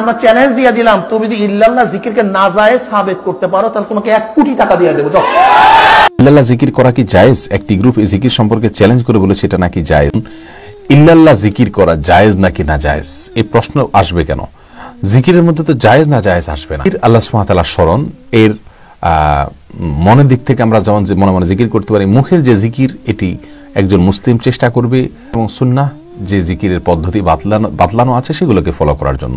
আমরা চ্যালেঞ্জ দিয়ে দিলাম, তুমি যদি ইল্লাল্লাহ জিকিরকে নাজায়েজ সাবেত করতে পারো তাহলে তোমাকে 1 কোটি টাকা দিয়ে দেবো। যাও। ইল্লাল্লাহ জিকির করা কি জায়েজ? একটি গ্রুপ এই জিকির সম্পর্কে চ্যালেঞ্জ করে বলেছে এটা নাকি জায়েজ। ইল্লাল্লাহ জিকির করা জায়েজ নাকি না জায়েজ এই প্রশ্ন আসবে কেন? জিকিরের মধ্যে তো জায়েজ না জায়েজ আসবে না। আল্লাহ সুবহানাহু ওয়া তাআলার স্মরণ, এর মনের দিক থেকে আমরা যেমন মনে মনে জিকির করতে পারি, মুখের যে জিকির এটি একজন মুসলিম চেষ্টা করবে এবং সুন্নাহ যে জিকিরের পদ্ধতি বাতলানো আছে সেগুলোকে ফলো করার জন্য।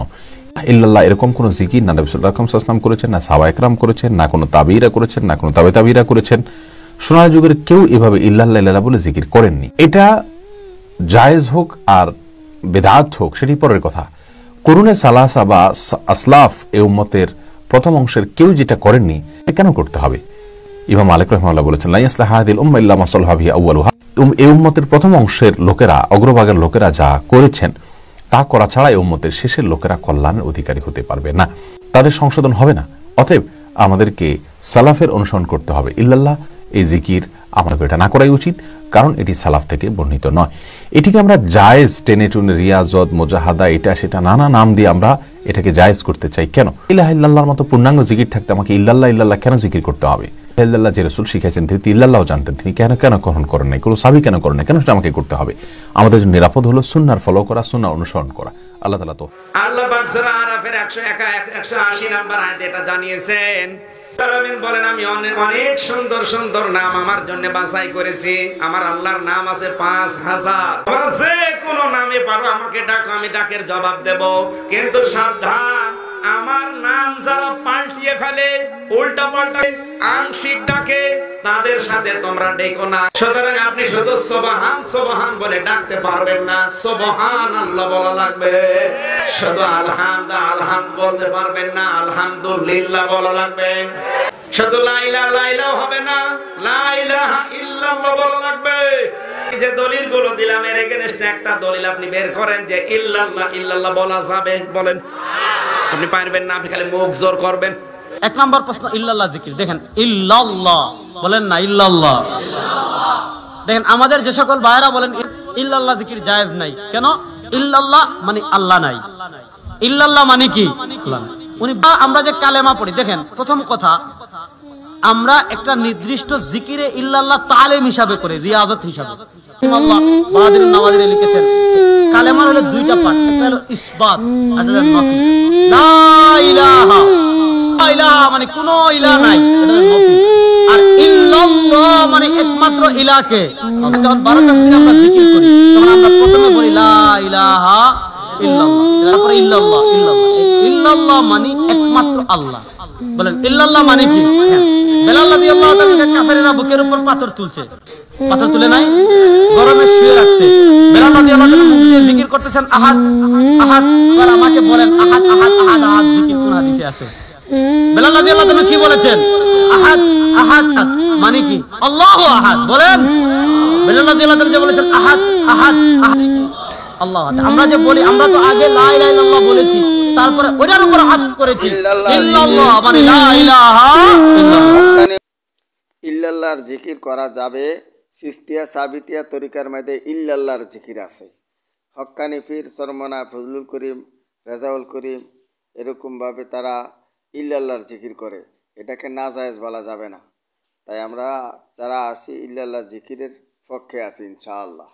ইল্লাল্লাহ এরকম কোন জিকির না নবী সাল্লাল্লাহু আলাইহি ওয়াসাল্লাম করেছেন, না সাহাবা একরাম করেছেন, না কোনো তাবিঈরা করেছেন, না কোনো তাবিঈরা করেছেন। সোনার যুগের কেউ এভাবে ইল্লাল্লাহ ইল্লাল্লাহ বলে জিকির করেননি। এটা জায়েজ হোক আর বেদাত হোক সেটি পরের কথা। কুরুনে সালাসা বা আসলাফ এই উম্মতের প্রথম অংশের কেউ যেটা করেননি কেন করতে হবে? ইমাম মালিক রাহিমাহুল্লাহ বলেছেন, লা ইয়াসলাহু হাদিল উম্মাহ ইল্লা মা সাল্লাহা বিহি আউয়ালুহা। এই উম্মতের প্রথম অংশের লোকেরা, অগ্রভাগের লোকেরা যা করেছেন তা করা ছাড়া এই উম্মতের শেষের লোকেরা কল্যাণের অধিকারী হতে পারবে না, তাদের সংশোধন হবে না। অতএব আমাদেরকে সালাফের অনুসরণ করতে হবে। ইল্লাল্লাহ এই জিকির আমাদের এটা না করাই উচিত, কারণ এটি সালাফ থেকে বর্ণিত নয়। এটিকে আমরা জায়েজ টেনে টুনে রিয়াজত, মুজাহাদা, এটা সেটা নানা নাম দিয়ে আমরা এটাকে জায়েজ করতে চাই কেন? ইলাহা ইল্লাল্লাহর মতো পূর্ণাঙ্গ জিকির থাকতে আমাকে ইল্লাল্লাহ ইল্লাল্লাহ কেন জিকির করতে হবে? ইল্লাল্লাহ যে রাসূল শিখাইছেন তিনি ইল্লাল্লাহ জানতেন, তিনি কেন গ্রহণ করেন নাই, কোনো সাহাবী কেন করেন নাই, কেন সেটা আমাকে করতে হবে? আমাদের জন্য নিরাপদ হলো সুন্নাহর ফলো করা, সুন্নাহ অনুসরণ করা। আল্লাহ তাআলা তো আল্লাহ পাক সূরা আরাফের 180 নম্বর আয়াতে এটা জানিয়েছেন। আলামিন বলেন, আমি অনেক সুন্দর সুন্দর নাম আমার জন্য বাছাই করেছি। আমার আল্লাহর নাম আছে 5000। তোমরা যে কোন নামে পারো আমাকে ডাকো, আমি ডাকের জবাব দেব। কিন্তু সাবধান, আমার নাম যারা পাল্টিয়ে ফেলে, উল্টা পাল্টা আংশিক ডাকে, তাদের সাথে তোমরা ডেকো না। সুতরাং আপনি শুধু সুবহান সুবহান বলে ডাকতে পারবেন না, সুবহানাল্লাহ বলা লাগবে। শুধু আলহামদ বলতে পারবেন না, আলহামদুলিল্লাহ বলা লাগবে। শুধু লা ইলাহা ইল্লাল্লাহ হবে না, লা ইলাহা ইল্লাল্লাহ বলা লাগবে। এই যে দলিলগুলো দিলাম এর এগেইনস্টে একটা দলিল আপনি বের করেন যে ইল্লাল্লাহ ইল্লাল্লাহ বলা যাবে, বলেন। আপনি পারবেন না, আপনি খালি মুখ জোর করবেন। 1 নম্বর প্রশ্ন ইল্লাল্লাহ জিকির। দেখেন ইল্লাল্লাহ বলেন না, ইল্লাল্লাহ। দেখেন আমাদের যে সকল ভাইরা বলেন ইল্লাল্লাহ জিকির জায়েজ নাই, কেন? ইল্লাল্লাহ মানে আল্লাহ নাই, ইল্লাল্লাহ মানে কি? উনি আমরা যে কালেমা পড়ি, দেখেন প্রথম কথা আমরা একটা নির্দিষ্ট জিকিরে ইল্লাল্লাহ তালিম হিসাবে করি, রিয়াজত হিসাবে। আল্লাহ বাহাদুর নওয়াজি লিখেছেন কালেমার হলো 2টা পার্ট, একটা হলো ইসবাত আর একটা হলো নফি। লা ইলাহা ইলাহা মানে কোনো ইলাহ নাই, এটা হলো নফি। আর ইল্লাল্লাহ মানে একমাত্র ইলাহকে। যখন 12 তাসবিহ আমরা জিকির করি তখন আমরা প্রথমে বলি লা ইলাহা ইল্লাল্লাহ, তারপরে ইল্লাল্লাহ ইল্লাল্লাহ। ইল্লাল্লাহ মানে একমাত্র আল্লাহ। বলেন ইল্লাল্লাহ মানে কি? বেলাল রাদিয়াল্লাহু তাআলা কাফেররা বুকের উপর পাথর তুলছে, পাথর তুলে নাই, গরমে শুয়ে রাখছে। বেলাল রাদিয়াল্লাহু তাআলা মুখ দিয়ে জিকির করতেছেন আহাদ আহাদ। আর আমাকে বলেন আহাদ আহাদ আহাদ আহাদ জিকির কোন হাদিসে আছে? বেলাল রাদিয়াল্লাহু তাআলা কি বলেছেন? আহাদ আহাদ মানে কি? আল্লাহু আহাদ। বলেন বেলাল রাদিয়াল্লাহু তাআলা যে বলেছেন আহাদ আহাদ আহাদ আল্লাহ। আমরা যে বলি, আমরা তো আগে লা ইলাহা ইল্লাল্লাহ বলেছি, তারপরে ওটার উপর আতফ করেছি ইল্লাল্লাহ মানে লা ইলাহা ইল্লাল্লাহ। ইল্লাল্লাহর জিকির করা যাবে। সিস্তিয়া সাবিতিয়া তরিকার মধ্যে ইল্লাল্লাহর জিকির আছে। হক্কানি ফির, সরমনা, ফজলুল করিম, রেজাউল করিম এরকমভাবে তারা ইল্লাল্লাহর জিকির করে, এটাকে নাজায়েজ বলা যাবে না। তাই আমরা যারা আছি ইল্লাল্লাহর জিকিরের পক্ষে আছি ইনশাআল্লাহ।